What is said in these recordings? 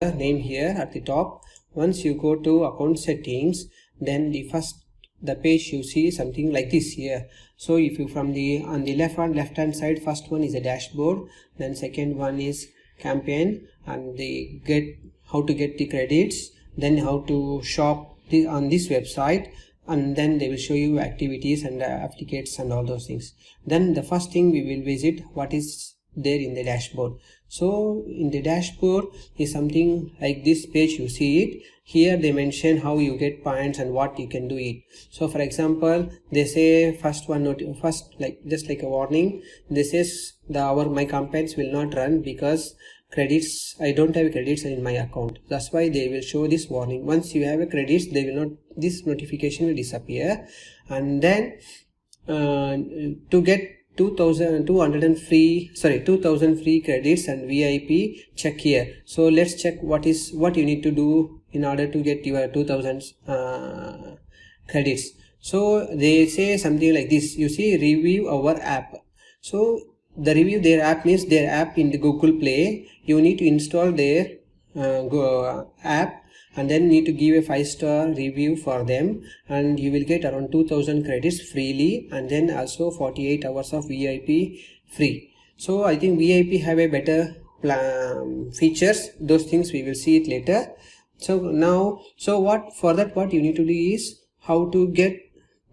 name here at the top. Once you go to account settings, then the page you see something like this here. So if you on the left hand side, first one is a dashboard, then second one is campaign, and how to get the credits, then how to shop on this website, and then they will show you activities and affiliates and all those things. Then the first thing we will visit what is there in the dashboard. So in the dashboard is something like this page, you see it here. They mention how you get points and what you can do it. So for example, they say first like just like a warning, this is my campaigns will not run because credits, I don't have credits in my account. That's why they will show this warning. Once you have a credits, they will not, this notification will disappear. And then to get 2000 free credits and VIP, check here. So let's check what you need to do in order to get your 2000 credits. So they say something like this, you see, review our app. So the review their app means their app in the Google Play. You need to install their app and then need to give a 5-star review for them, and you will get around 2000 credits freely, and then also 48 hours of VIP free. So I think VIP have a better features. Those things we will see it later. So now, what you need to do is how to get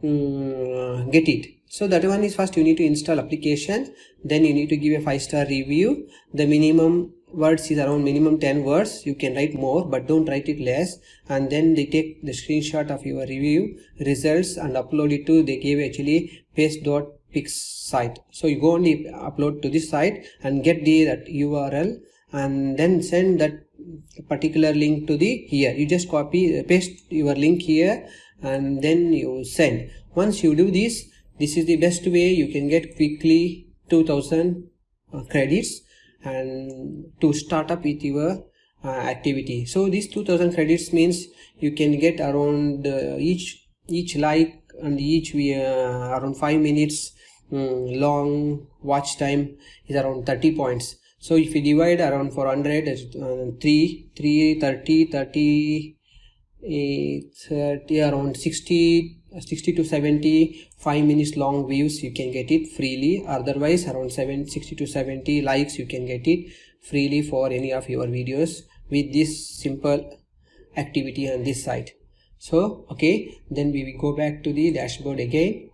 it. So that one is, first you need to install application, then you need to give a 5-star review. The minimum words is around minimum 10 words. You can write more, but don't write it less. And then they take the screenshot of your review results and upload it to, they gave actually paste.pix site. So you go only upload to this site and get that URL, and then send that particular link to here. You just paste your link here and then you send. Once you do this is the best way you can get quickly 2000 credits and to start up with your activity. So this 2000 credits means you can get around each like and each around 5 minutes long watch time is around 30 points. So if you divide around 400, 30 around 60 to 70 5 minutes long views, you can get it freely. Otherwise around 60 to 70 likes, you can get it freely for any of your videos with this simple activity on this site. So okay, then we will go back to the dashboard again.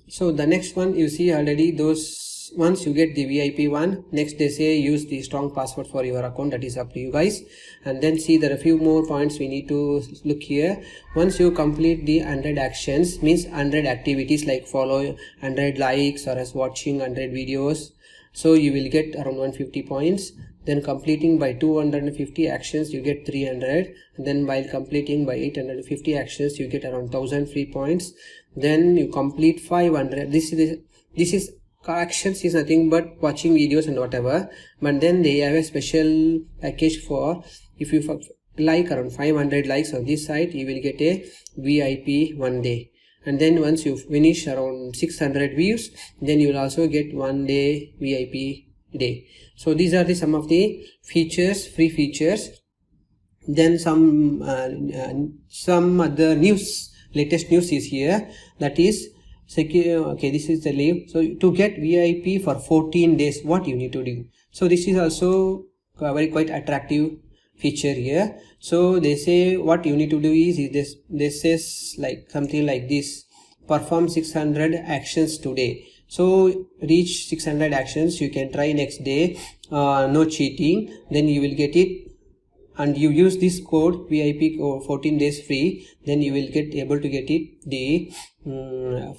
So the next one, you see already those. Once you get the VIP one, next they say use the strong password for your account. That is up to you guys. And then see, there are a few more points we need to look here. Once you complete the 100 actions, means 100 activities like follow, 100 likes, or as watching 100 videos, so you will get around 150 points. Then completing by 250 actions, you get 300. And then while completing by 850 actions, you get around 1000 free points. Then you complete 500. This is actions is nothing but watching videos and whatever, but then they have a special package for if you like around 500 likes on this site, you will get a VIP 1 day. And then once you finish around 600 views, then you will also get 1 day VIP day. So these are some of the features, free features. Then some other latest news is here, that is secure. Okay, this is the link. So to get VIP for 14 days, what you need to do. So this is also a quite attractive feature here. So they say what you need to do is this is like something like this: perform 600 actions today. So reach 600 actions, you can try next day, no cheating, then you will get it. And you use this code VIP 14 days free, then you will get able to get it the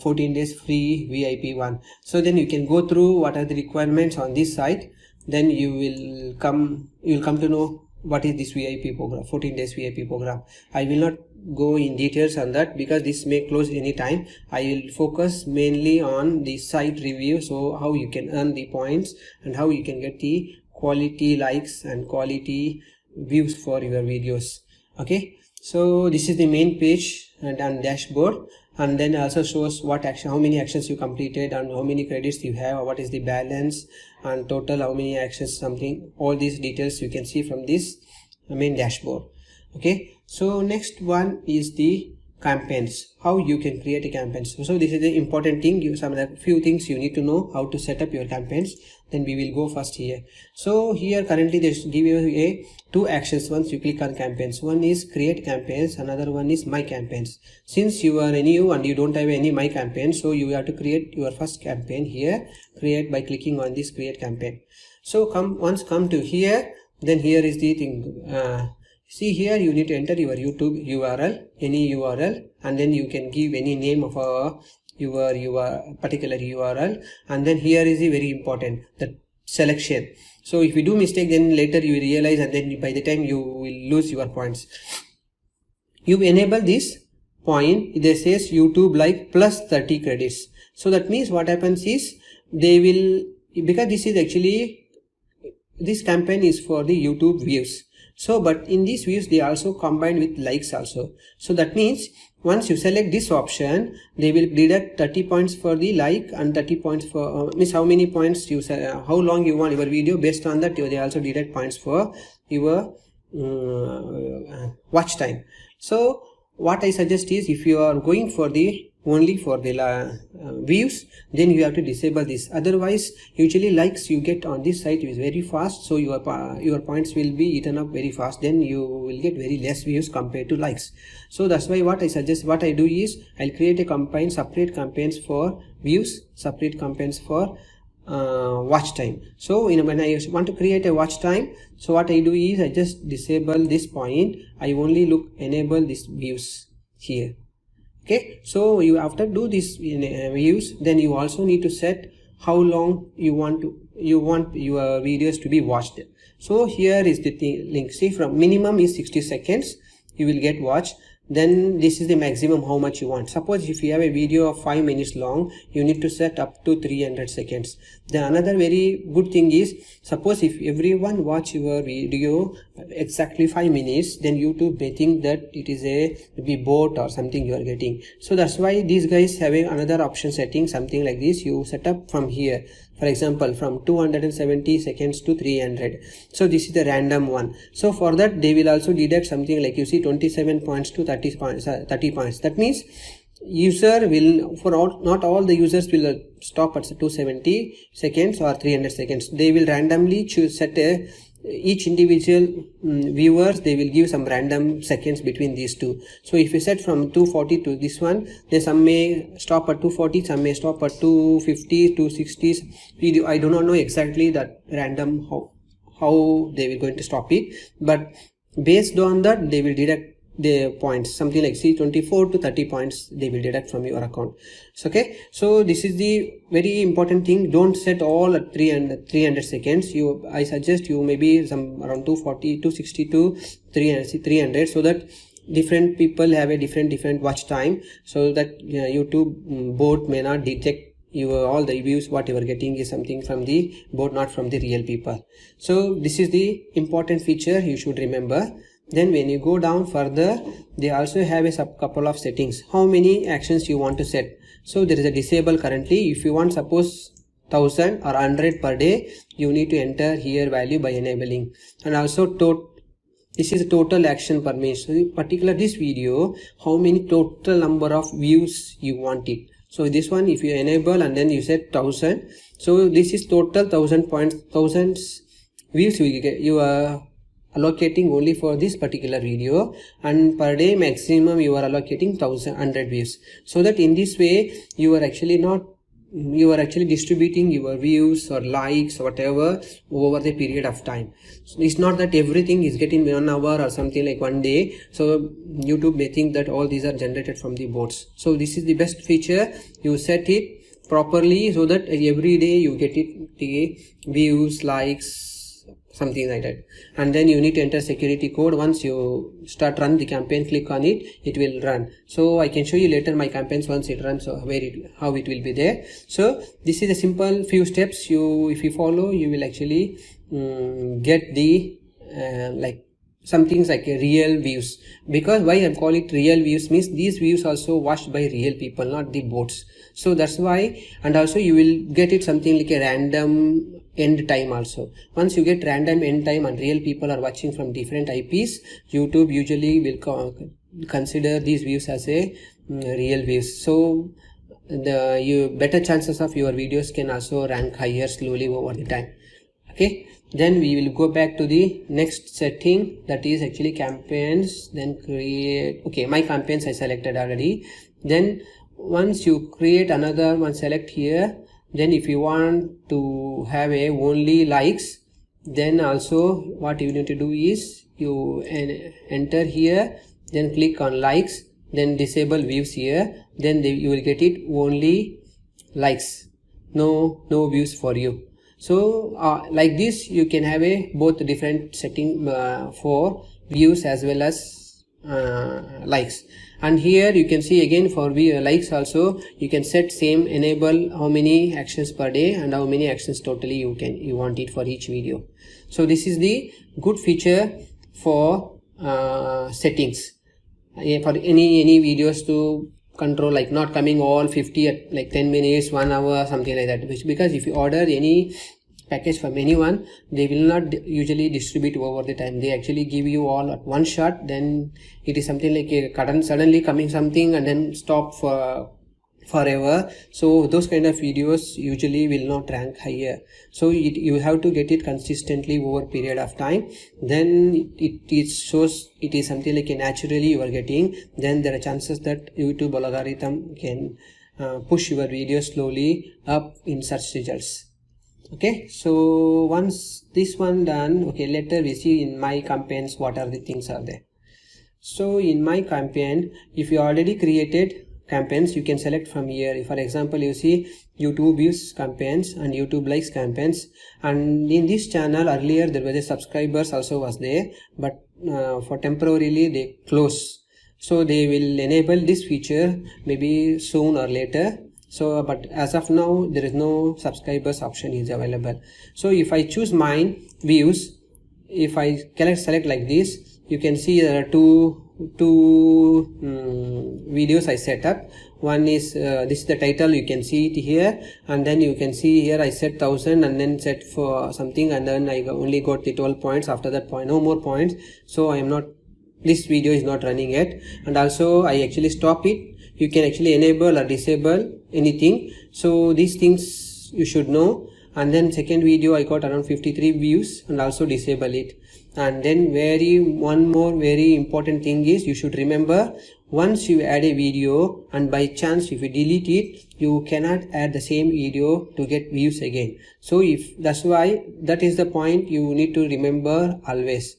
14 days free VIP one. So then you can go through what are the requirements on this site, then you will come to know what is this VIP program, 14 days VIP program. I will not go in details on that because this may close anytime. I will focus mainly on the site review, so how you can earn the points and how you can get the quality likes and quality views for your videos. Okay, so this is the main page and dashboard, and then also shows what action, how many actions you completed and how many credits you have, what is the balance, and total how many actions, something, all these details you can see from this main dashboard. Okay, so next one is the campaigns, how you can create a campaigns. So this is the important thing, some of the few things you need to know how to set up your campaigns. Then we will go first here. So here currently they give you two actions once you click on campaigns. One is create campaigns, another one is my campaigns. Since you are new and you don't have any my campaign, so you have to create your first campaign here, create by clicking on this create campaign. So once come to here, then here is the thing. See here you need to enter your YouTube URL, any URL, and then you can give any name of your particular URL, and then here is the very important, the selection. So if you do mistake, then later you realize, and then by the time you will lose your points. You enable this point, it says YouTube like plus 30 credits. So that means what happens is they will, because this is actually, this campaign is for the YouTube views. So but in these views they also combined with likes also. So that means once you select this option, they will deduct 30 points for the like and 30 points for means how many points you how long you want your video. Based on that they also deduct points for your watch time. So what I suggest is, if you are going for the only for the views, then you have to disable this. Otherwise usually likes you get on this site is very fast, so your points will be eaten up very fast, then you will get very less views compared to likes. So that's why what I suggest, what I do is I'll create a campaign, separate campaigns for views, separate campaigns for watch time. So when I want to create a watch time, so what I do is I just disable this point, I only enable this views here. Okay, so you after do this views, then you also need to set how long you want your videos to be watched. So here is the link. See, from minimum is 60 seconds you will get watched. Then this is the maximum how much you want. Suppose if you have a video of 5 minutes long, you need to set up to 300 seconds. Then another very good thing is, suppose if everyone watch your video exactly 5 minutes, then YouTube may think that it is a bot or something you are getting. So that's why these guys having another option setting, something like this. You set up from here, for example from 270 seconds to 300. So this is the random one. So for that they will also deduct something like, you see, 27 points to 30 points. That means user will, for not all the users will stop at 270 seconds or 300 seconds. They will randomly choose, set each individual viewers, they will give some random seconds between these two. So if you set from 240 to this one, then some may stop at 240, some may stop at 250, 260. I do not know exactly that random how they will going to stop it, but based on that they will deduct the points, something like, see, 24 to 30 points they will deduct from your account. So, okay, so this is the very important thing. Don't set all at 300 seconds. I suggest you maybe some around 240, 260 to 300, so that different people have a different watch time, so that YouTube bot may not detect all the views what you are getting is something from the bot, not from the real people. So this is the important feature you should remember. Then when you go down further, they also have a couple of settings, how many actions you want to set. So there is a disable currently. If you want suppose 1000 or 100 per day, you need to enter here value by enabling. And also this is a total action per minute. So particular this video, how many total number of views you want it. So this one, if you enable and then you set 1000, so this is total 1000 points, 1000 views you get. You are allocating only for this particular video, and per day maximum you are allocating 100 views. So that in this way you are actually distributing your views or likes or whatever over the period of time. So it's not that everything is getting 1 hour or something like 1 day. So YouTube may think that all these are generated from the bots. So this is the best feature. You set it properly so that every day you get it, the views, likes, something like that. And then you need to enter security code. Once you start run the campaign, click on it, it will run. So I can show you later my campaigns once it runs, so how it will be there. So this is a simple few steps. If you follow, you will actually get the some things like real views. Because why I'm calling it real views means these views also watched by real people, not the bots. So that's why. And also you will get it something like a random end time also. Once you get random end time and real people are watching from different IPs, YouTube usually will consider these views as a real views. So the better chances of your videos can also rank higher slowly over the time. Okay, then we will go back to the next setting, that is actually campaigns. Then create, okay, my campaigns I selected already. Then once you create another one, select here. Then if you want to have a only likes, then also what you need to do is you enter here, then click on likes, then disable views here, then you will get it only likes, no views for you. So like this you can have a both different setting for views as well as likes. And here you can see again for likes also you can set same, enable how many actions per day and how many actions totally you want it for each video. So this is the good feature for settings for any videos to control, like not coming all 50 at like 10 minutes, 1 hour, something like that. Because if you order any package from anyone, they will not usually distribute over the time. They actually give you all at one shot. Then it is something like a suddenly coming something and then stop for forever. So those kind of videos usually will not rank higher. So you have to get it consistently over a period of time. Then it shows it is something like a naturally you are getting. Then there are chances that YouTube algorithm can push your video slowly up in search results. Okay, so once this one done, okay, later we see in my campaigns what are the things are there. So in my campaign, if you already created campaigns, you can select from here. For example, you see YouTube views campaigns and YouTube likes campaigns. And in this channel earlier there was a subscribers also was there, but for temporarily they close. So they will enable this feature maybe soon or later. So but as of now there is no subscribers option is available. So if I choose mine views, if I select like this, you can see there are two videos I set up. One is this is the title, you can see it here, and then you can see here I set 1000 and then set for something, and then I only got the 12 points. After that point no more points, so I am not, this video is not running yet. And also I actually stop it. You can actually enable or disable anything. So these things you should know. And then second video I got around 53 views and also disable it. And then one more very important thing is you should remember, once you add a video and by chance if you delete it, you cannot add the same video to get views again. So if that's why, that is the point you need to remember always.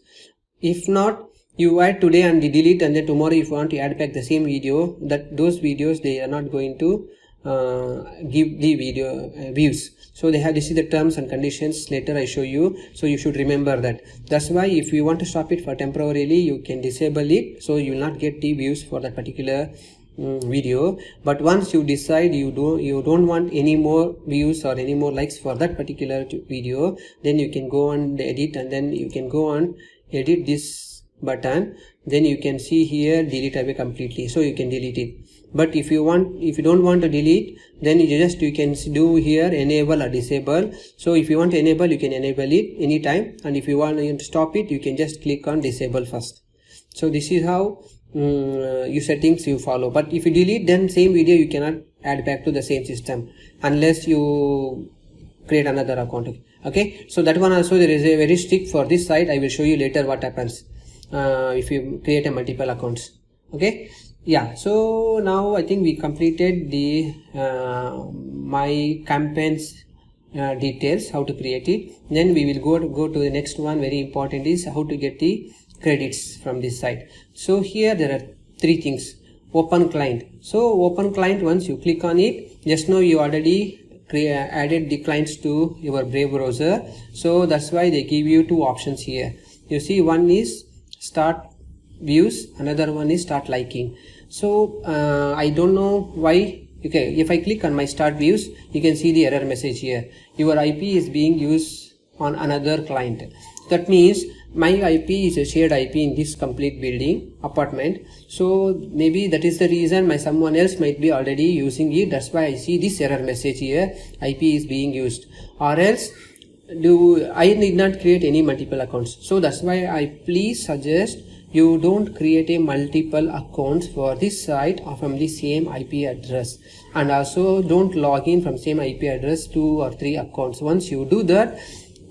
If not, you add today and delete, and then tomorrow if you want to add back the same video, that those videos they are not going to give the video views. So they have, this is the terms and conditions, later I show you. So you should remember that. That's why if you want to stop it for temporarily, you can disable it, so you will not get the views for that particular video. But once you decide you don't want any more views or any more likes for that particular video, then you can go on the edit, and then you can go on edit this button. Then you can see here delete away completely, so you can delete it. But if you don't want to delete, then you can do here enable or disable. So if you want to enable, you can enable it anytime, and if you want to stop it, you can just click on disable first. So this is how you settings you follow. But if you delete, then same video you cannot add back to the same system unless you create another account. Okay, so that one also there is a very strict for this site. I will show you later what happens if you create a multiple accounts. Okay, yeah, so now I think we completed the my campaigns details, how to create it. Then we will go to the next one. Very important is how to get the credits from this site. So here there are three things. Open client. So open client, once you click on it, just now you already added the clients to your Brave browser, so that's why they give you two options here. You see, one is start views, another one is start liking. So I don't know why. Okay, if I click on my start views, you can see the error message here. Your IP is being used on another client. That means my IP is a shared IP in this complete building apartment, so maybe that is the reason someone else might be already using it. That's why I see this error message here, IP is being used, or else I need not create any multiple accounts. So that's why I please suggest you don't create a multiple accounts for this site from the same IP address, and also don't log in from same IP address 2 or 3 accounts. Once you do that,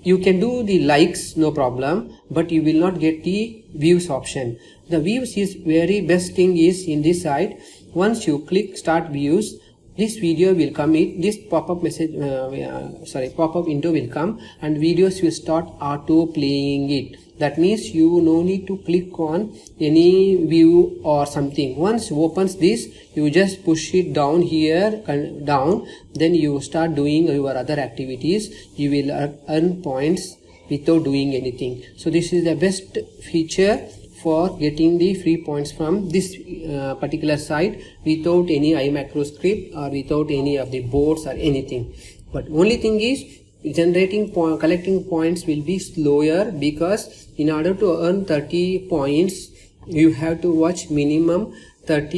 you can do the likes, no problem, but you will not get the views option. The views is very best thing is in this site. Once you click start views, this video will come, this pop-up message pop-up window will come, and videos will start auto playing it. That means you no need to click on any view or something. Once you opens this, you just push it down here, down, then you start doing your other activities. You will earn points without doing anything. So this is the best feature for getting the free points from this particular site without any iMacro script or without any of the boards or anything. But only thing is, collecting points will be slower, because in order to earn 30 points you have to watch minimum 5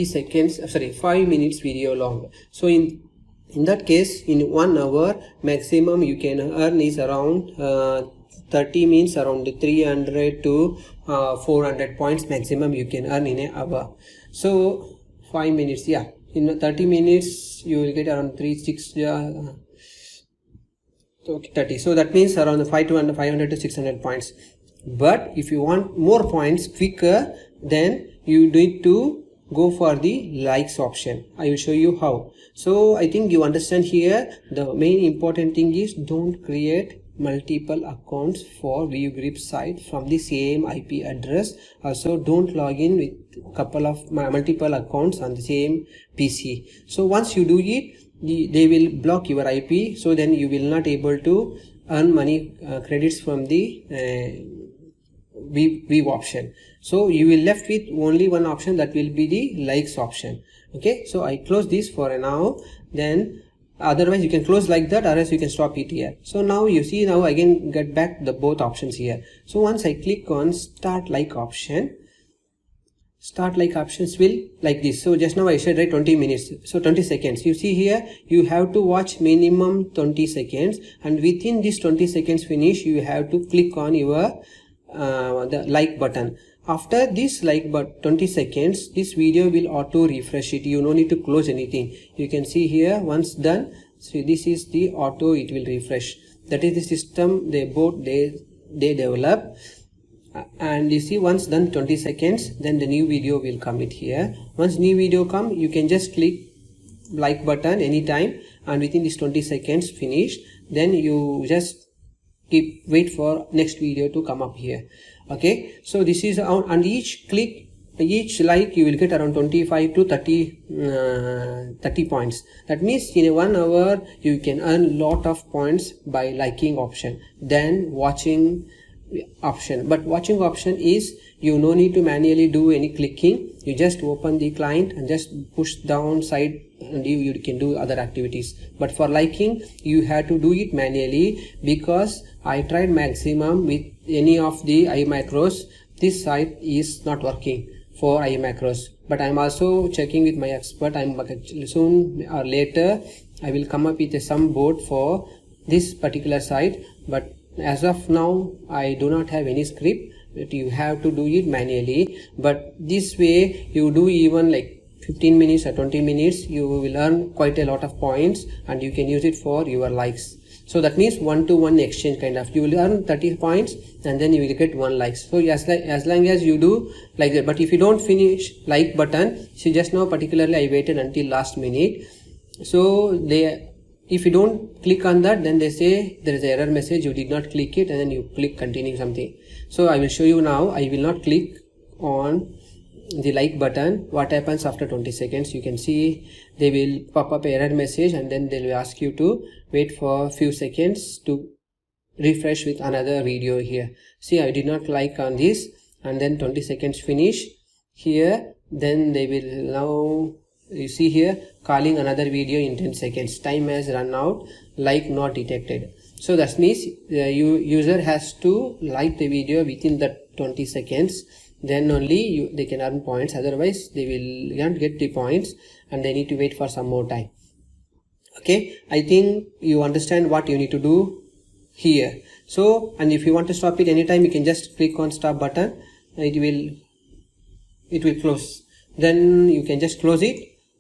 minutes video long. So in that case, in 1 hour maximum you can earn is around 30 means around 300 to 400 points maximum you can earn in an hour. So 5 minutes, yeah, in 30 minutes you will get around 30. So that means around 500 to 600 points. But if you want more points quicker, then you need to go for the likes option. I will show you how. So I think you understand here. The main important thing is don't create multiple accounts for ViewGrip site from the same IP address. Also don't log in with multiple accounts on the same PC. So once you do it, they will block your IP, so then you will not able to earn money credits from the view option. So you will left with only one option, that will be the likes option. Okay, so I close this for now. Then otherwise you can close like that, or else you can stop it here. So now you see, now again get back the both options here. So once I click on start like option, start like options will like this. So just now I said, right, 20 minutes, so 20 seconds. You see here, you have to watch minimum 20 seconds, and within this 20 seconds finish, you have to click on your the like button. After this like but 20 seconds, this video will auto refresh it. You no need to close anything. You can see here, once done, so this is the auto, it will refresh. That is the system they develop. And you see, once done 20 seconds, then the new video will come it here. Once new video come, you can just click like button anytime, and within this 20 seconds finish, then you just wait for next video to come up here. Okay, so this is on each click, each like, you will get around 25 to 30 points. That means in 1 hour you can earn lot of points by liking option than watching option. But watching option is, you no need to manually do any clicking. You just open the client and just push down side, and you can do other activities. But for liking, you have to do it manually, because I tried maximum with any of the iMacros. This site is not working for iMacros, but I'm also checking with my expert. I'm soon or later I will come up with some board for this particular site, but as of now I do not have any script. But you have to do it manually. But this way, you do even like 15 minutes or 20 minutes, you will earn quite a lot of points, and you can use it for your likes. So that means 1-to-1 exchange kind of. You will earn 30 points and then you will get 1 likes. So as long as you do like that. But if you don't finish like button, see just now particularly I waited until last minute. So if you don't click on that, then they say there is an error message, you did not click it, and then you click continue something. So I will show you now. I will not click on the like button. What happens after 20 seconds? You can see they will pop up error message, and then they will ask you to wait for a few seconds to refresh with another video here. See, I did not like on this, and then 20 seconds finish here. Then they will now, you see here, calling another video in 10 seconds. Time has run out, like not detected. So that means the user has to like the video within that 20 seconds, then only they can earn points. Otherwise they will not get the points and they need to wait for some more time. Okay, I think you understand what you need to do here. So, and if you want to stop it anytime, you can just click on stop button. It will close. Then you can just close it,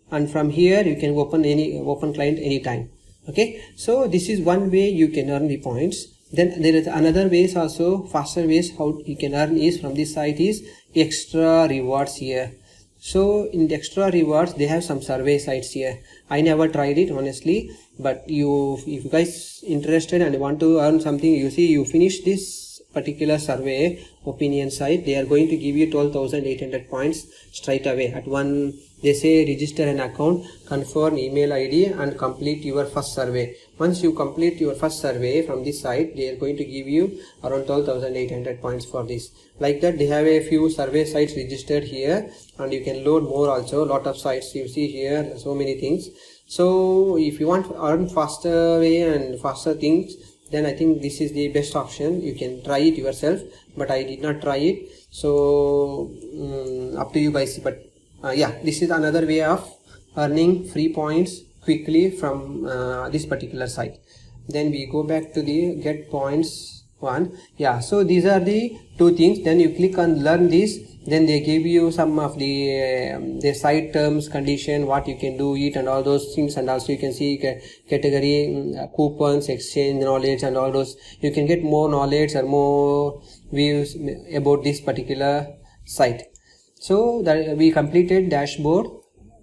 and from here you can open client anytime. Okay, so this is one way you can earn the points. Then there is another ways also, faster ways how you can earn is from this site is extra rewards here. So in the extra rewards they have some survey sites here. I never tried it honestly, but if you guys interested and want to earn something, you see, you finish this particular survey opinion site, they are going to give you 12,800 points straight away at one. They say register an account, confirm email ID and complete your first survey. Once you complete your first survey from this site, they are going to give you around 12,800 points for this. Like that, they have a few survey sites registered here, and you can load more also. A lot of sites you see here, so many things. So if you want to earn faster way and faster things, then I think this is the best option. You can try it yourself, but I did not try it, so up to you guys. But yeah, this is another way of earning free points quickly from this particular site. Then we go back to the get points one. Yeah, so these are the two things. Then you click on learn this, then they give you some of the site terms, condition, what you can do it and all those things. And also you can see category, coupons, exchange, knowledge and all those. You can get more knowledge or more views about this particular site. So that we completed dashboard,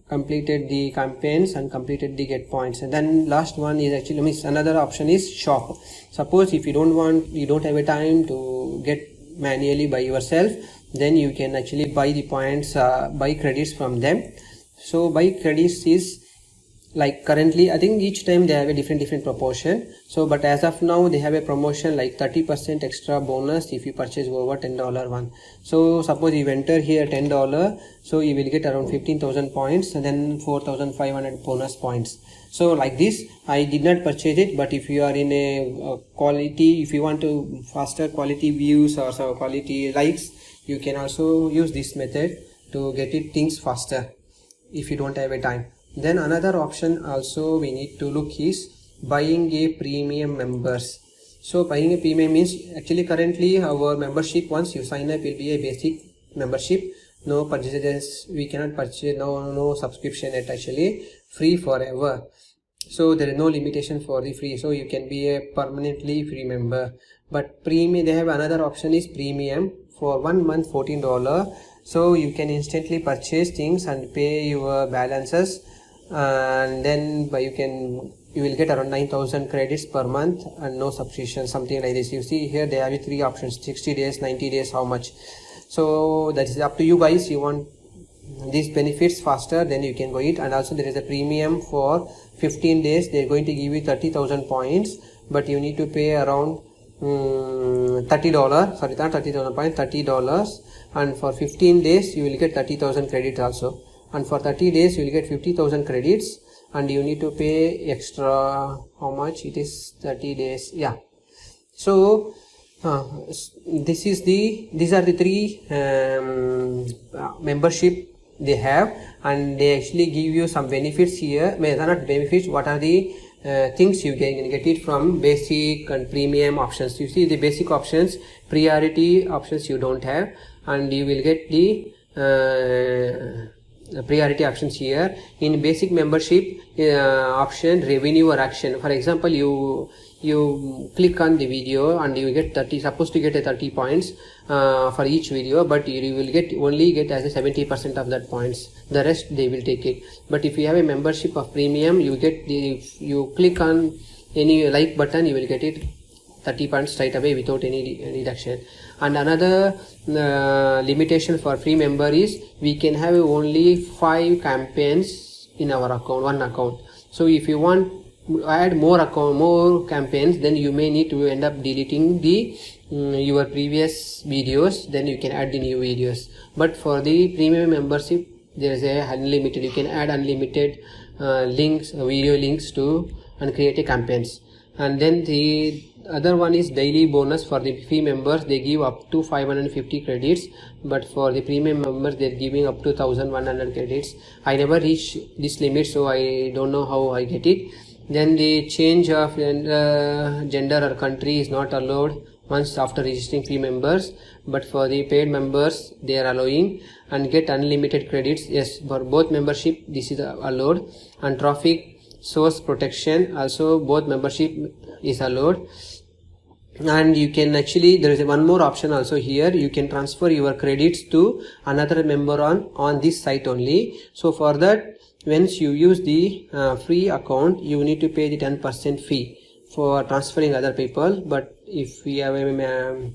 completed the campaigns and completed the get points. And then last one is actually another option is shop. Suppose if you don't have a time to get manually by yourself, then you can actually buy the points, buy credits from them. So buy credits is like currently I think each time they have a different proportion. So but as of now they have a promotion like 30% extra bonus if you purchase over $10 one. So suppose you enter here $10, so you will get around 15,000 points and then 4,500 bonus points. So like this, I did not purchase it, but if you are in a quality, if you want to faster quality views or some quality likes, you can also use this method to get it things faster if you don't have a time. Then another option also we need to look is buying a premium members. So buying a premium means actually currently our membership, once you sign up, will be a basic membership. No purchases, we cannot purchase, no subscription at actually free forever. So there is no limitation for the free, so you can be a permanently free member. But premium, they have another option is premium for 1 month $14. So you can instantly purchase things and pay your balances, and then you will get around 9,000 credits per month and no subscription, something like this. You see here they have three options: 60 days, 90 days, how much. So that is up to you guys. You want these benefits faster, then you can go it. And also there is a premium for 15 days. They're going to give you 30,000 points, but you need to pay around $30, sorry, not 30,000 points, $30. And for 15 days you will get 30,000 credits also, and for 30 days you will get 50,000 credits, and you need to pay extra, how much it is, 30 days. Yeah, so these are the three membership they have, and they actually give you some benefits here. They are not benefits, what are the things you can get it from basic and premium options. You see the basic options, priority options you don't have, and you will get the priority options here. In basic membership option, revenue or action, for example, you click on the video and you get 30, supposed to get a 30 points for each video, but you will only get as a 70% of that points, the rest they will take it. But if you have a membership of premium, you click on any like button, you will get it 30 points straight away without any reduction. And another limitation for free member is we can have only 5 campaigns in our account, one account. So if you want add more campaigns, then you may need to end up deleting the your previous videos, then you can add the new videos. But for the premium membership, there is a unlimited, you can add unlimited links, video links to and create a campaigns. And then the other one is daily bonus. For the free members they give up to 550 credits, but for the premium members they're giving up to 1100 credits. I never reach this limit, so I don't know how I get it. Then the change of gender or country is not allowed once after registering free members, but for the paid members they are allowing. And get unlimited credits, yes, for both membership this is allowed. And traffic source protection also both membership is allowed. And you can actually, there is one more option also here, you can transfer your credits to another member on this site only. So for that, once you use the free account, you need to pay the 10% fee for transferring other people. But if we have a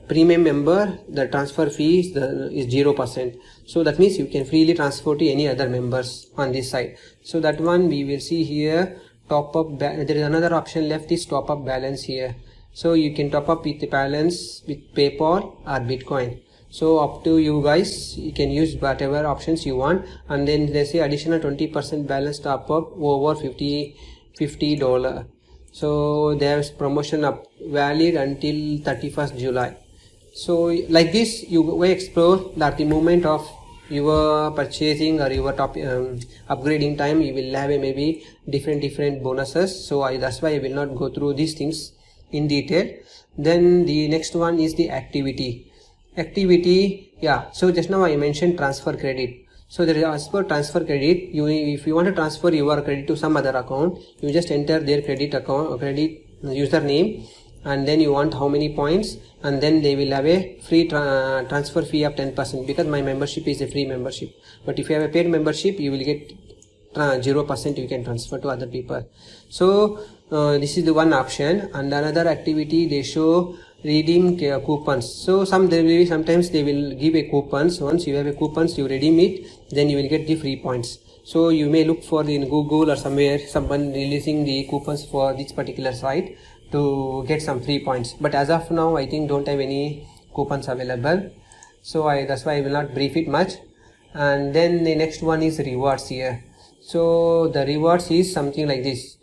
premium member, the transfer fee is 0%. So that means you can freely transfer to any other members on this site. So that one we will see here. Top up, there is another option left, is top up balance here. So you can top up with the balance with PayPal or Bitcoin. So up to you guys, you can use whatever options you want. And then they say additional 20% balance top up over $50. So there's promotion up valid until 31st July. So like this you will explore that the moment of your purchasing or your upgrading time, you will have maybe different bonuses. So that's why I will not go through these things in detail. Then the next one is the activity. Yeah, so just now I mentioned transfer credit. So there is also transfer credit. If you want to transfer your credit to some other account, you just enter their credit username, and then you want how many points, and then they will have a free transfer fee of 10%, because my membership is a free membership. But if you have a paid membership, you will get 0% you can transfer to other people. So this is the one option. And another activity, they show redeem coupons. So sometimes they will give a coupons. Once you have a coupons, you redeem it, then you will get the free points. So you may look for in Google or somewhere someone releasing the coupons for this particular site to get some free points. But as of now, I think don't have any coupons available. So that's why I will not brief it much. And then the next one is rewards here. So the rewards is something like this.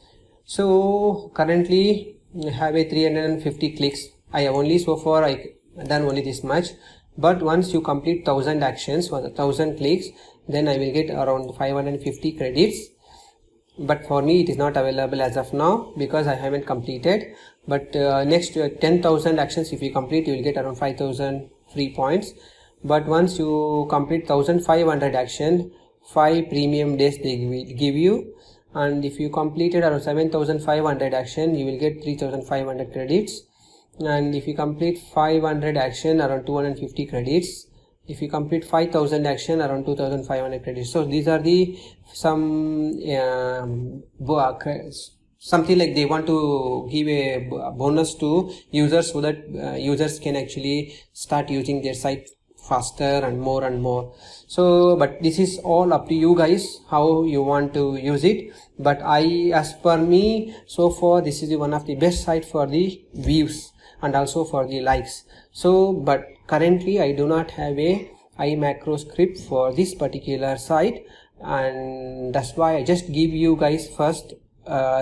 So currently I have a 350 clicks. I have only so far done only this much, but once you complete 1000 actions or 1000 clicks, then I will get around 550 credits. But for me it is not available as of now because I haven't completed. But next 10,000 actions if you complete, you will get around 5000 free points. But once you complete 1500 action, 5 premium days they will give you. And if you completed around 7500 action, you will get 3500 credits. And if you complete 500 action, around 250 credits. If you complete 5000 action, around 2500 credits. So these are the something like they want to give a bonus to users, so that users can actually start using their site faster and more. So but this is all up to you guys how you want to use it. But as per me, so far this is one of the best site for the views and also for the likes. So but currently I do not have a iMacro script for this particular site, and that's why I just give you guys first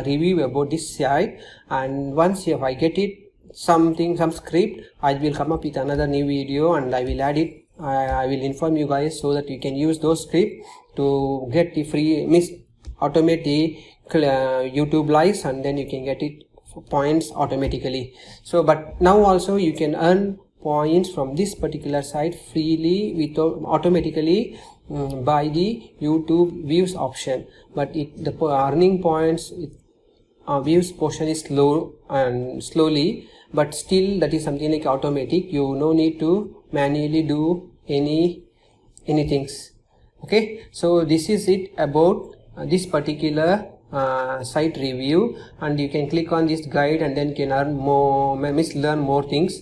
review about this site. And once if I get it some script, I will come up with another new video and I will add it. I will inform you guys so that you can use those scripts to get the free automate the YouTube likes, and then you can get it points automatically. So but now also you can earn points from this particular site freely without automatically by the YouTube views option. But the earning points views portion is slow and slowly, but still that is something like automatic. You no need to manually do anything. Okay, so this is it about this particular site review, and you can click on this guide and then can learn more things.